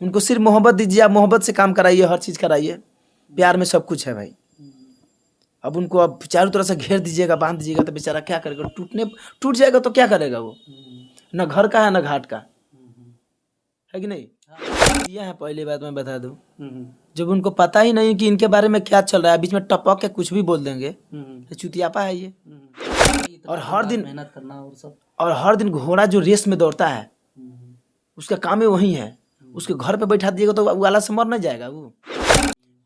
उनको सिर्फ मोहब्बत दीजिए, आप मोहब्बत से काम कराइए, हर चीज़ कराइए, प्यार में सब कुछ है भाई। अब उनको अब चारों तरफ से घेर दीजिएगा, बांध दीजिएगा तो बेचारा क्या करेगा, टूट जाएगा तो क्या करेगा वो, ना घर का है ना घाट का है कि नहीं। ये है पहली बात मैं बता दूं, जब उनको पता ही नहीं कि इनके बारे में क्या चल रहा है, बीच में टपक के कुछ भी बोल देंगे तो चुतियापा है ये। और हर दिन मेहनत करना और सब, और हर दिन घोड़ा जो रेस में दौड़ता है उसका काम ही वही है, उसके घर पे बैठा दिएगा तो वो आला से मर नहीं जाएगा। वो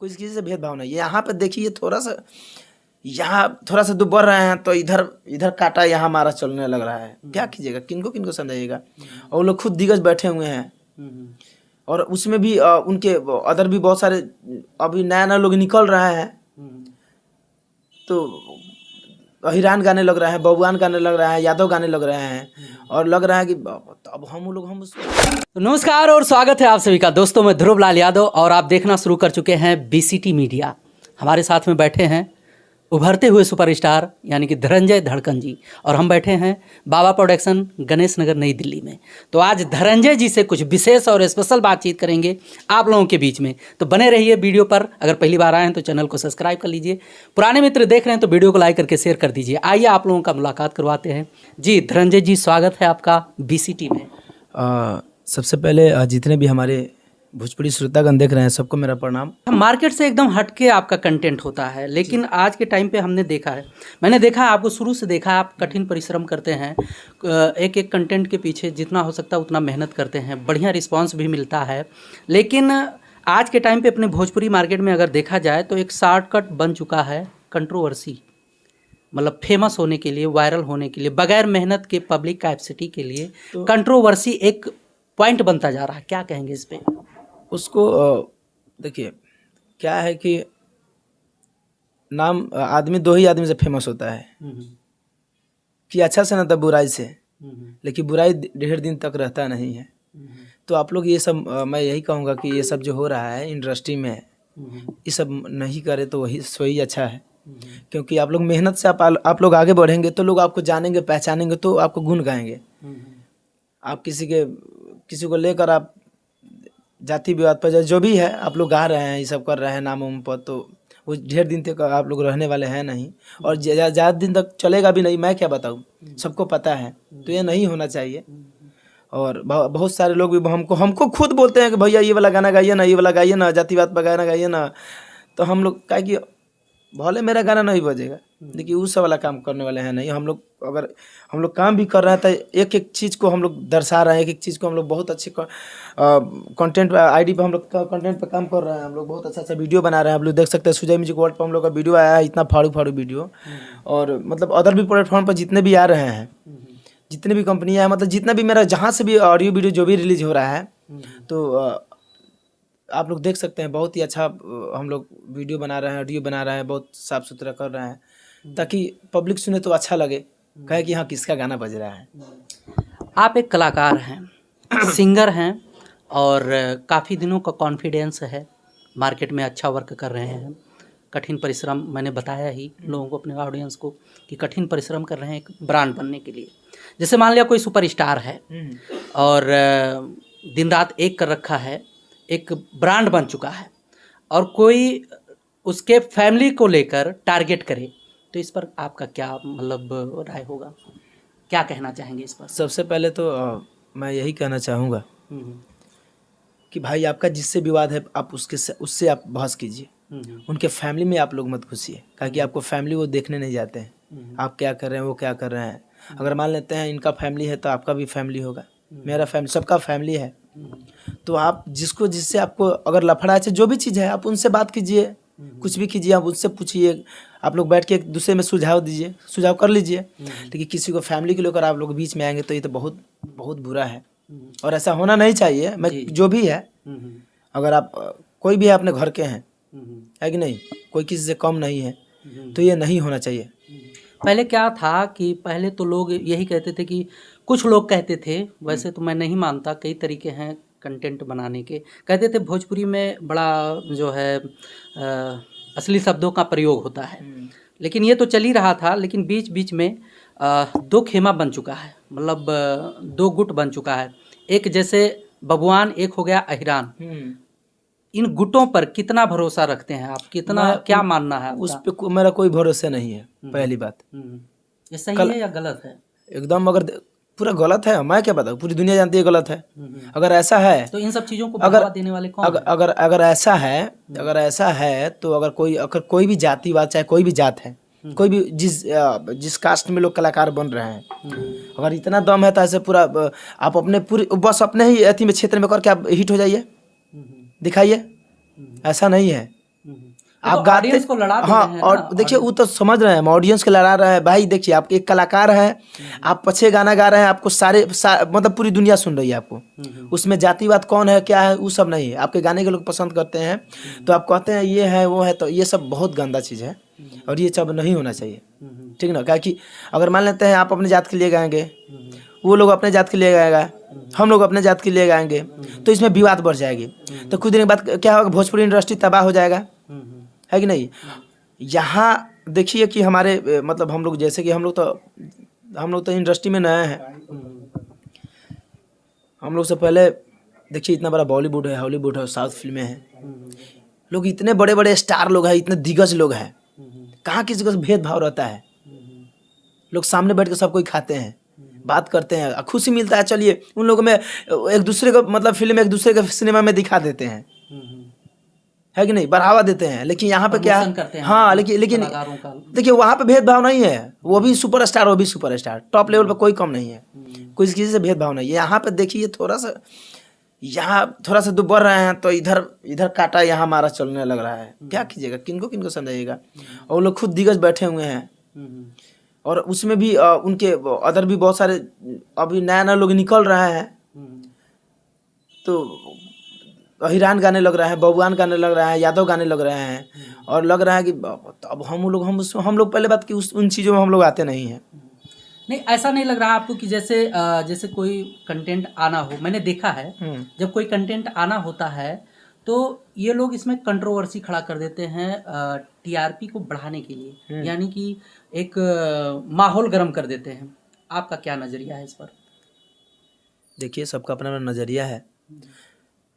कोई किसी से भेदभाव नहीं है। यहाँ पे देखिए थोड़ा सा, यहाँ थोड़ा सा दो बढ़ रहे हैं तो इधर इधर काटा, यहाँ हमारा चलने लग रहा है। क्या कीजिएगा, किनको किनको समझाइएगा। और वो लोग खुद दिग्गज बैठे हुए हैं, और उसमें भी उनके अदर भी बहुत सारे अभी नया नया लोग निकल रहे हैं, तो हिरान गाने लग रहा है, बबुआन गाने लग रहा है, यादव गाने लग रहे हैं, और लग रहा है कि अब हम लोग तो नमस्कार और स्वागत है आप सभी का दोस्तों, मैं ध्रुव लाल यादव और आप देखना शुरू कर चुके हैं बीसीटी मीडिया। हमारे साथ में बैठे हैं उभरते हुए सुपरस्टार यानी कि धनंजय धड़कन जी, और हम बैठे हैं बाबा प्रोडक्शन गणेश नगर नई दिल्ली में। तो आज धनंजय जी से कुछ विशेष और स्पेशल बातचीत करेंगे आप लोगों के बीच में, तो बने रहिए वीडियो पर। अगर पहली बार आए हैं तो चैनल को सब्सक्राइब कर लीजिए, पुराने मित्र देख रहे हैं तो वीडियो को लाइक करके शेयर कर दीजिए। आइए आप लोगों का मुलाकात करवाते हैं। जी धनंजय जी, स्वागत है आपका बीसीटी में। सबसे पहले जितने भी हमारे भोजपुरी श्रोतागण देख रहे हैं सबको मेरा प्रणाम। मार्केट से एकदम हटके आपका कंटेंट होता है, लेकिन आज के टाइम पे हमने देखा है, मैंने देखा है, आपको शुरू से देखा है, आप कठिन परिश्रम करते हैं, एक एक कंटेंट के पीछे जितना हो सकता है उतना मेहनत करते हैं, बढ़िया रिस्पांस भी मिलता है। लेकिन आज के टाइम पे अपने भोजपुरी मार्केट में अगर देखा जाए तो एक शॉर्टकट बन चुका है कंट्रोवर्सी, मतलब फेमस होने के लिए, वायरल होने के लिए, बगैर मेहनत के पब्लिक कैपेसिटी के लिए कंट्रोवर्सी एक पॉइंट बनता जा रहा है। क्या कहेंगे इस पे? उसको देखिए क्या है कि नाम आदमी दो ही आदमी से फेमस होता है, कि अच्छा से ना तो बुराई से, लेकिन बुराई ढेर दिन तक रहता नहीं है। तो आप लोग ये सब मैं यही कहूँगा कि ये सब जो हो रहा है इंडस्ट्री में, ये सब नहीं करे तो वही सोई अच्छा है। क्योंकि आप लोग मेहनत से आप लोग आगे बढ़ेंगे तो लोग आपको जानेंगे, पहचानेंगे, तो आपको गुण गाएंगे। आप किसी को लेकर आप जाति विवाद पर जो भी है आप लोग गा रहे हैं, ये सब कर रहे हैं नाम उम पर, तो वो ढेर दिन तक आप लोग रहने वाले हैं नहीं, और ज़्यादा दिन तक चलेगा भी नहीं। मैं क्या बताऊँ, सबको पता है, तो ये नहीं होना चाहिए। और बहुत सारे लोग भी हमको खुद बोलते हैं कि भैया ये वाला गाना गाइए ना, ये वाला गाइए ना, जातिवाद पर गाना गाइए ना। तो हम लोग क्या कि भले मेरा गाना नहीं बजेगा, देखिए उस वाला काम करने वाले हैं नहीं हम लोग। अगर हम लोग काम भी कर रहे हैं तो एक एक चीज़ को हम लोग दर्शा रहे हैं, एक एक चीज़ को हम लोग बहुत अच्छे कंटेंट आईडी पे हम लोग कंटेंट पे काम कर रहे हैं। हम लोग बहुत अच्छा वीडियो बना रहे हैं। आप लोग देख सकते हैं सुजय म्यूजिक वर्ल्ड पर हम लोग का वीडियो आया है, इतना फाड़ू वीडियो। और मतलब अदर भी प्लेटफॉर्म पर जितने भी आ रहे हैं, जितने भी कंपनियाँ हैं, मतलब जितना भी मेरा जहाँ से भी ऑडियो वीडियो जो भी रिलीज हो रहा है, तो आप लोग देख सकते हैं बहुत ही अच्छा हम लोग वीडियो बना रहे हैं, ऑडियो बना रहे हैं, बहुत साफ सुथरा कर रहे हैं, ताकि पब्लिक सुने तो अच्छा लगे, कहे कि हाँ किसका गाना बज रहा है। आप एक कलाकार हैं, सिंगर हैं, और काफ़ी दिनों का कॉन्फिडेंस है, मार्केट में अच्छा वर्क कर रहे हैं, कठिन परिश्रम, मैंने बताया ही लोगों को, अपने ऑडियंस को, कि कठिन परिश्रम कर रहे हैं एक ब्रांड बनने के लिए। जैसे मान लिया कोई सुपरस्टार है और दिन रात एक कर रखा है, एक ब्रांड बन चुका है, और कोई उसके फैमिली को लेकर टारगेट करे, तो इस पर आपका क्या मतलब राय होगा, क्या कहना चाहेंगे इस पर? सबसे पहले तो मैं यही कहना चाहूँगा कि भाई आपका जिससे विवाद है आप उससे आप बहस कीजिए, उनके फैमिली में आप लोग मत घुसिए, ताकि आपको फैमिली वो देखने नहीं जाते हैं आप क्या कर रहे हैं, वो क्या कर रहे हैं। अगर मान लेते हैं इनका फैमिली है तो आपका भी फैमिली होगा, मेरा फैमिली, सबका फैमिली है। तो आप जिससे आपको अगर लफड़ा है, जो भी चीज़ है, आप उनसे बात कीजिए, कुछ भी कीजिए, आप उनसे पूछिए, आप लोग बैठ के एक दूसरे में सुझाव दीजिए, सुझाव कर लीजिए। लेकिन किसी को फैमिली को लेकर आप लोग बीच में आएंगे तो ये तो बहुत बहुत बुरा है, और ऐसा होना नहीं चाहिए। मैं जो भी है, अगर आप कोई भी अपने घर के हैं, है कि नहीं, कोई किसी से कम नहीं है, तो ये नहीं होना चाहिए। पहले क्या था कि पहले तो लोग यही कहते थे कि, कुछ लोग कहते थे, वैसे तो मैं नहीं मानता, कई तरीके हैं कंटेंट बनाने के, कहते थे भोजपुरी में बड़ा जो है असली शब्दों का प्रयोग होता है। लेकिन ये तो चल ही रहा था, लेकिन बीच बीच में दो खेमा बन चुका है, मतलब दो गुट बन चुका है। एक जैसे बबुआन, एक हो गया अहिरान। इन गुटों पर कितना भरोसा रखते हैं आप? कितना, क्या मानना है उस आपका? पे मेरा कोई भरोसा नहीं है। पहली बात, ये सही है या गलत है? एकदम अगर पूरा गलत है, मैं क्या बताऊँ, पूरी दुनिया जानती है गलत है। अगर ऐसा है तो इन सब चीजों को बढ़ावा देने वाले कौन हैं? अगर ऐसा है तो अगर कोई भी जातिवाद, चाहे कोई भी जात है, कोई भी जिस कास्ट में लोग कलाकार बन रहे हैं, अगर इतना दम है तो ऐसे पूरा आप अपने पूरी बस अपने ही अति में क्षेत्र में करके आप हिट हो जाइए, दिखाइए। ऐसा नहीं है। आप गाते ऑडियंस को लड़ा दे हाँ, रहे हैं और ना, देखिए वो तो समझ रहे हैं, हम ऑडियंस को लड़ा रहे हैं भाई। देखिए आप एक कलाकार हैं, आप पछे गाना गा रहे हैं, आपको मतलब पूरी दुनिया सुन रही है आपको। उसमें जातिवाद कौन है क्या है वो सब नहीं है। आपके गाने के लोग पसंद करते हैं तो आप कहते हैं ये है वो है, तो ये सब बहुत गंदा चीज़ है और ये सब नहीं होना चाहिए, ठीक ना। क्या कि अगर मान लेते हैं आप अपने जात के लिए गाएंगे, वो लोग अपने जात के लिए गाएगा, हम लोग अपने जात के लिए गाएंगे, तो इसमें विवाद बढ़ जाएगी। तो कुछ दिन के बाद क्या होगा, भोजपुरी इंडस्ट्री तबाह हो जाएगा, है कि नहीं। यहाँ देखिए कि हमारे मतलब हम लोग, जैसे कि हम लोग तो इंडस्ट्री में नए हैं। हम लोग से पहले देखिए इतना बड़ा बॉलीवुड है, हॉलीवुड है, साउथ फिल्में हैं, लोग इतने बड़े बड़े स्टार लोग हैं, इतने दिग्गज लोग हैं, कहाँ किसी का भेदभाव रहता है। लोग सामने बैठ कर सब कोई खाते हैं, बात करते हैं, खुशी मिलता है। चलिए उन लोगों में एक दूसरे को मतलब फिल्म एक दूसरे के सिनेमा में दिखा देते हैं, है कि नहीं, बढ़ावा देते हैं। लेकिन यहाँ पे क्या है, हाँ, लेकिन देखिए वहाँ पे भेदभाव नहीं है। वो भी सुपरस्टार, वो भी सुपरस्टार, टॉप लेवल पे कोई कम नहीं है, कोई किसी से भेदभाव नहीं है। यहाँ पे देखिए यहाँ थोड़ा सा बढ़ रहे हैं तो इधर काटा यहाँ हमारा चलने लग रहा है। क्या कीजिएगा, किनको समझाइएगा। और वो लोग खुद दिग्गज बैठे हुए हैं, और उसमें भी उनके अदर भी बहुत सारे अभी नया लोग निकल रहे हैं, तो अहिरान गाने लग रहा है, बबुआन गाने लग रहा है, यादव गाने लग रहे हैं, और लग रहा है कि अब हम लोग पहले बात कि उन चीज़ों में हम लोग आते नहीं हैं। नहीं, ऐसा नहीं लग रहा आपको कि जैसे कोई कंटेंट आना हो, मैंने देखा है जब कोई कंटेंट आना होता है तो ये लोग इसमें कंट्रोवर्सी खड़ा कर देते हैं टीआरपी को बढ़ाने के लिए, यानी कि एक माहौल गर्म कर देते हैं। आपका क्या नज़रिया है इस पर? देखिए सबका अपना अपना नज़रिया है,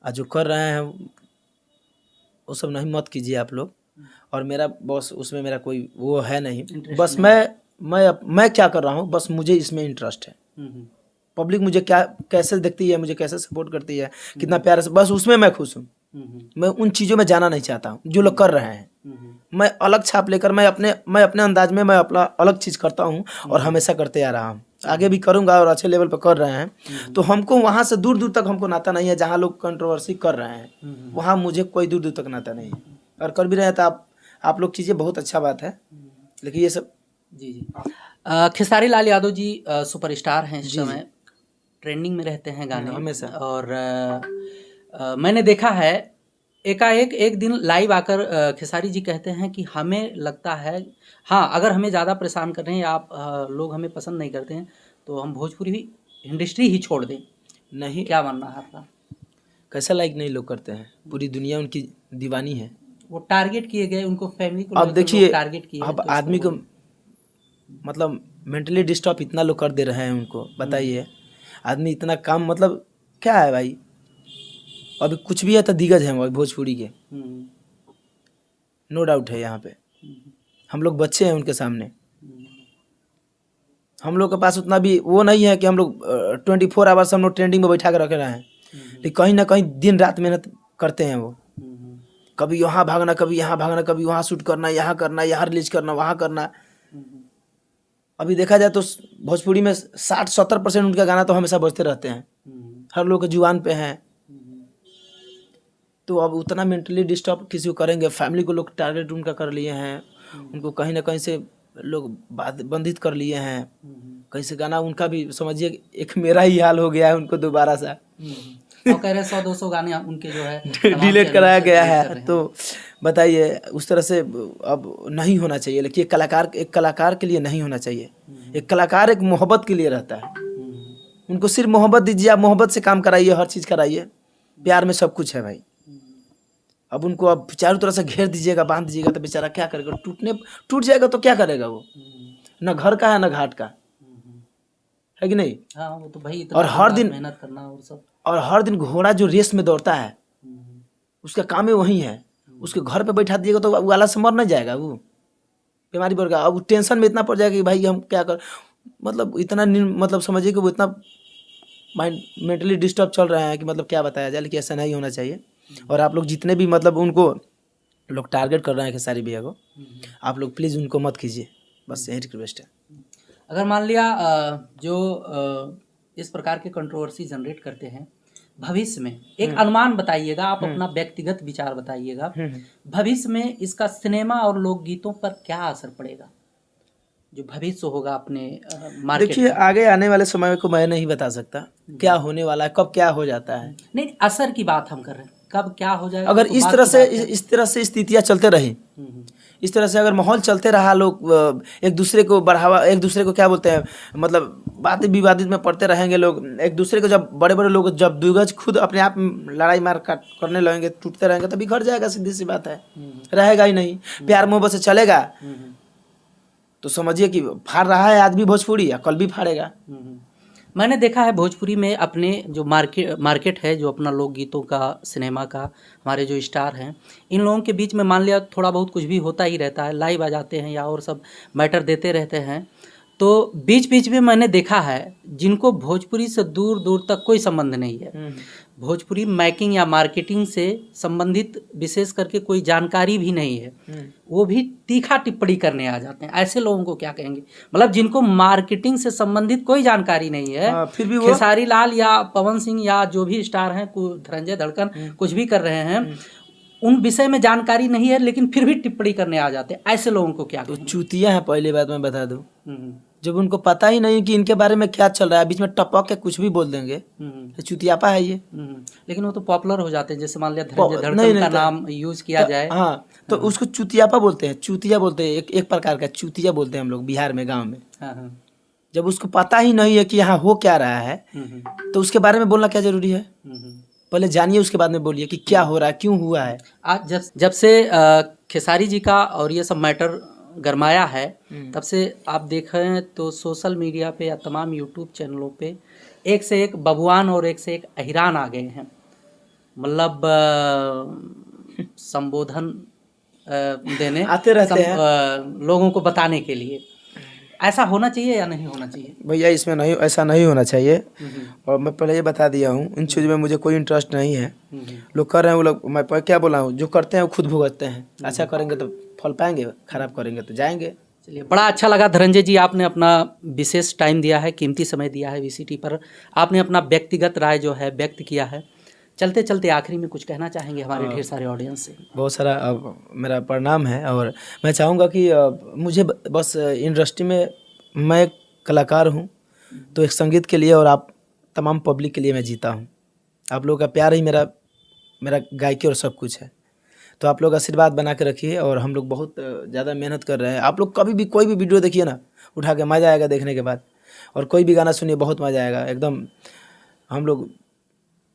और जो कर रहे हैं वो सब नहीं मत कीजिए आप लोग। और मेरा बॉस उसमें मेरा कोई वो है नहीं, बस मैं क्या कर रहा हूँ, बस मुझे इसमें इंटरेस्ट है। पब्लिक मुझे क्या कैसे देखती है, मुझे कैसे सपोर्ट करती है, कितना प्यार से, बस उसमें मैं खुश हूँ। मैं उन चीज़ों में जाना नहीं चाहता हूँ जो लोग कर रहे हैं। मैं अलग छाप लेकर मैं अपने अंदाज में मैं अपना अलग चीज़ करता हूँ, और हमेशा करते आ रहा हूँ, आगे भी करूँगा, और अच्छे लेवल पर कर रहे हैं। तो हमको वहाँ से दूर दूर तक हमको नाता नहीं है। जहाँ लोग कंट्रोवर्सी कर रहे हैं वहाँ मुझे कोई दूर दूर तक नाता नहीं है, और कर भी रहे हैं तो आप लोग कीजिए, बहुत अच्छा बात है। लेकिन ये सब जी खेसारी लाल यादव जी सुपरस्टार हैं, इस समय ट्रेंडिंग में रहते हैं गाने हमेशा। और मैंने देखा है एकाएक एक दिन लाइव आकर खेसारी जी कहते हैं कि हमें लगता है, हाँ, अगर हमें ज़्यादा परेशान कर रहे हैं, आप लोग हमें पसंद नहीं करते हैं, तो हम भोजपुरी इंडस्ट्री ही छोड़ दें। नहीं, क्या मानना है आपका? कैसा लाइक नहीं लोग करते हैं, पूरी दुनिया उनकी दीवानी है। वो टारगेट किए गए, उनको फैमिली को अब देखिए, टारगेट किए, अब आदमी को मतलब मेंटली डिस्टर्ब इतना लोग कर दे रहे हैं उनको, बताइए। आदमी इतना काम, मतलब क्या है भाई, अभी कुछ भी है तो दिग्गज है भोजपुरी के, नो डाउट है। यहाँ पे हम लोग बच्चे हैं उनके सामने, हम लोग के पास उतना भी वो नहीं है कि हम लोग 24 आवर्स हम लोग ट्रेंडिंग में बैठा कर रखे रहे हैं। लेकिन कहीं ना कहीं दिन रात मेहनत करते हैं वो, कभी यहाँ भागना, कभी यहाँ भागना, कभी वहाँ शूट करना, यहाँ करना, यहाँ रिलीज करना, वहाँ करना। अभी देखा जाए तो भोजपुरी में 60-70% उनका गाना तो हमेशा बजते रहते हैं, हर लोग के जुबान पे हैं। तो अब उतना मेंटली डिस्टर्ब किसी को करेंगे, फैमिली को लोग टारगेट उनका कर लिए हैं, उनको कहीं ना कहीं से लोग बंधित कर लिए हैं। कहीं से गाना उनका भी समझिए एक मेरा ही हाल हो गया है, उनको दोबारा सा कह रहे 100-200 गाने उनके जो है डिलीट कराया गया है। तो बताइए, उस तरह से अब नहीं होना चाहिए। लेकिन एक कलाकार के लिए नहीं होना चाहिए। एक कलाकार एक मोहब्बत के लिए रहता है, उनको सिर्फ मोहब्बत दीजिए, आप मोहब्बत से काम कराइए, हर चीज़ कराइए, प्यार में सब कुछ है भाई। अब उनको अब चारों तरफ से घेर दीजिएगा, बांध दीजिएगा, तो बेचारा क्या करेगा, टूट जाएगा तो क्या करेगा वो, न घर का है न घाट का, है कि नहीं। हाँ, वो तो भाई और हर दिन मेहनत करना और सब, और हर दिन घोड़ा जो रेस में दौड़ता है उसका काम ही वही है, उसके घर पे बैठा दिएगा तो वो आलस से मर नहीं जाएगा, वो बीमारी बढ़ गया। अब वो टेंशन में इतना पड़ जाएगा कि भाई हम क्या कर, मतलब इतना मतलब समझिए कि वो इतना माइंड मेंटली डिस्टर्ब चल रहे हैं कि मतलब क्या बताया जाए, लेकिन ऐसा नहीं होना चाहिए। और आप लोग जितने भी मतलब उनको लोग टारगेट कर रहे हैं खेसारी भैया को, आप लोग प्लीज़ उनको मत कीजिए, बस यही रिक्वेस्ट है। अगर मान लिया जो इस प्रकार के कंट्रोवर्सी जनरेट करते हैं, भविष्य में एक अनुमान बताइएगा, आप अपना व्यक्तिगत विचार बताइएगा, भविष्य में इसका सिनेमा और लोकगीतों पर क्या असर पड़ेगा, जो भविष्य होगा अपने मार्केट? देखिए आगे आने वाले समय को मैं नहीं बता सकता क्या होने वाला है, कब क्या हो जाता है। नहीं, असर की बात हम कर रहे हैं, कब क्या हो जाएगा। अगर तो इस तरह से स्थितियाँ चलते रही, इस तरह से अगर माहौल चलते रहा, लोग एक दूसरे को बढ़ावा, एक दूसरे को क्या बोलते हैं, मतलब बातें विवादित में पड़ते रहेंगे लोग, एक दूसरे को जब बड़े बड़े लोग जब दुगज खुद अपने आप लड़ाई मार काट करने लगेंगे, टूटते रहेंगे, तभी घर जाएगा, सीधी सी बात है, रहेगा ही नहीं। प्यार मोहब्बत से चलेगा तो समझिए कि फाड़ रहा है आज भी भोजपुरी, या कल भी फाड़ेगा। मैंने देखा है भोजपुरी में अपने जो मार्केट है, जो अपना लोकगीतों का, सिनेमा का, हमारे जो स्टार हैं, इन लोगों के बीच में मान लिया थोड़ा बहुत कुछ भी होता ही रहता है, लाइव आ जाते हैं या और सब मैटर देते रहते हैं, तो बीच बीच में मैंने देखा है जिनको भोजपुरी से दूर दूर तक कोई संबंध नहीं है, भोजपुरी मेकिंग या मार्केटिंग से संबंधित विशेष करके कोई जानकारी भी नहीं है, वो भी तीखा टिप्पणी करने आ जाते हैं। ऐसे लोगों को क्या कहेंगे, मतलब जिनको मार्केटिंग से संबंधित कोई जानकारी नहीं है, फिर भी खेसारी लाल या पवन सिंह या जो भी स्टार हैं, धनंजय धड़कन कुछ भी कर रहे हैं, उन विषय में जानकारी नहीं है, लेकिन फिर भी टिप्पणी करने आ जाते हैं। ऐसे लोगों को क्या कहेंगे? चूतिया है, पहली बात मैं बता दूं, जब उनको पता ही नहीं कि इनके बारे में क्या चल रहा है, बीच में टपक के कुछ भी बोल देंगे, तो चुतियापा है ये। लेकिन वो तो पॉपुलर हो जाते हैं, जैसे मान लिया धनंजय धड़कन का नाम यूज किया जाए, हाँ, तो उसको चुतियापा बोलते हैं, चूतिया बोलते हैं, एक प्रकार का चूतिया बोलते हैं हम लोग बिहार में, गाँव में। जब उसको पता ही नहीं है कि यहाँ हो क्या रहा है, तो उसके बारे में बोलना क्या जरूरी है? पहले जानिए, उसके बाद में बोलिए कि क्या हो रहा है, क्यों हुआ है। आज जब से खेसारी जी का और ये सब मैटर गरमाया है, तब से आप देख रहे हैं तो सोशल मीडिया पे या तमाम यूट्यूब चैनलों पे एक से एक बबुआन और एक से एक अहिरान आ गए हैं, मतलब संबोधन देने आते रहते हैं लोगों को बताने के लिए। ऐसा होना चाहिए या नहीं होना चाहिए? भैया इसमें नहीं, ऐसा नहीं होना चाहिए। और मैं पहले ये बता दिया हूँ, इन चीज़ों में मुझे कोई इंटरेस्ट नहीं है। लोग कर रहे हैं वो लोग, मैं क्या बोला हूँ, जो करते हैं वो खुद भुगतते हैं। अच्छा करेंगे तो फल पाएंगे, खराब करेंगे तो जाएंगे। चलिए, बड़ा अच्छा लगा धनंजय जी, आपने अपना विशेष टाइम दिया है, कीमती समय दिया है VCT पर, आपने अपना व्यक्तिगत राय जो है व्यक्त किया है। चलते चलते आखिरी में कुछ कहना चाहेंगे हमारे ढेर सारे ऑडियंस से? बहुत सारा मेरा प्रणाम है, और मैं चाहूँगा कि मुझे बस इंडस्ट्री में, मैं एक कलाकार हूँ, तो एक संगीत के लिए और आप तमाम पब्लिक के लिए मैं जीता हूँ। आप लोगों का प्यार ही मेरा गायकी और सब कुछ है, तो आप लोग आशीर्वाद बना के रखिए। और हम लोग बहुत ज़्यादा मेहनत कर रहे हैं। आप लोग कभी भी कोई भी वीडियो देखिए ना, उठा के मज़ा आएगा देखने के बाद, और कोई भी गाना सुनिए, बहुत मज़ा आएगा एकदम। हम लोग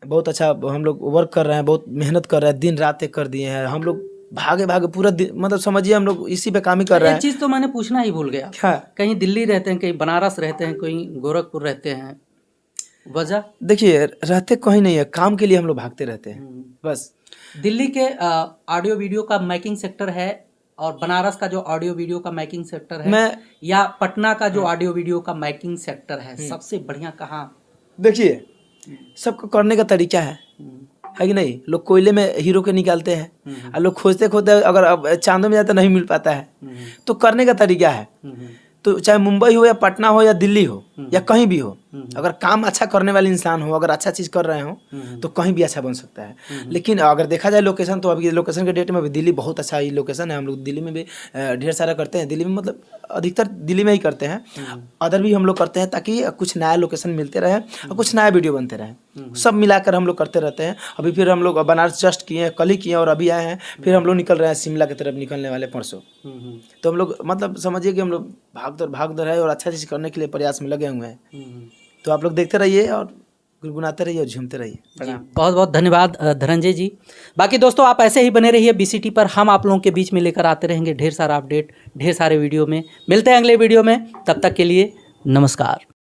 बहुत अच्छा, हम लोग वर्क कर रहे हैं, बहुत मेहनत कर रहे हैं, दिन रात एक कर दिए हैं हम लोग, भागे पूरा दिन, मतलब समझिए हम लोग इसी पे काम ही कर रहे हैं। एक चीज़ तो मैंने पूछना ही भूल गया, क्या? कहीं दिल्ली रहते हैं, कहीं बनारस रहते हैं, कहीं गोरखपुर रहते हैं, वजह? देखिए रहते कहीं नहीं है, काम के लिए हम लोग भागते रहते हैं बस। दिल्ली के ऑडियो वीडियो का मेकिंग सेक्टर है, और बनारस का जो ऑडियो वीडियो का मेकिंग सेक्टर है, या पटना का जो ऑडियो वीडियो का मेकिंग सेक्टर है, सबसे बढ़िया कहाँ? देखिए सबको करने का तरीका है कि नहीं। लोग कोयले में हीरो के निकालते हैं, और लोग खोजते अगर अब चांदों में जाते नहीं मिल पाता है, तो करने का तरीका है। तो चाहे मुंबई हो या पटना हो या दिल्ली हो या कहीं भी हो, अगर काम अच्छा करने वाले इंसान हो, अगर अच्छा चीज़ कर रहे हो, तो कहीं भी अच्छा बन सकता है। लेकिन अगर देखा जाए लोकेशन, तो अभी लोकेशन के डेट में भी दिल्ली बहुत अच्छा ही लोकेशन है। हम लोग दिल्ली में भी ढेर सारा करते हैं, दिल्ली में मतलब अधिकतर दिल्ली में ही करते हैं, अदर भी हम लोग करते हैं, ताकि कुछ नया लोकेशन मिलते रहे और कुछ नया वीडियो बनते रहे। सब मिलाकर हम लोग करते रहते हैं। अभी फिर हम लोग बनारस जस्ट किए हैं, कल ही किए, और अभी आए हैं, फिर हम लोग निकल रहे हैं शिमला की तरफ, निकलने वाले परसों। तो हम लोग मतलब समझिए कि हम लोग भाग दौड़ है और अच्छा चीज़ करने के लिए प्रयास में लगे हुए हैं। तो आप लोग देखते रहिए और गुनगुनाते रहिए और झूमते रहिए। बहुत बहुत धन्यवाद धनंजय जी। बाकी दोस्तों आप ऐसे ही बने रहिए VCT पर, हम आप लोगों के बीच में लेकर आते रहेंगे ढेर सारा अपडेट, ढेर सारे वीडियो में। मिलते हैं अगले वीडियो में, तब तक के लिए नमस्कार।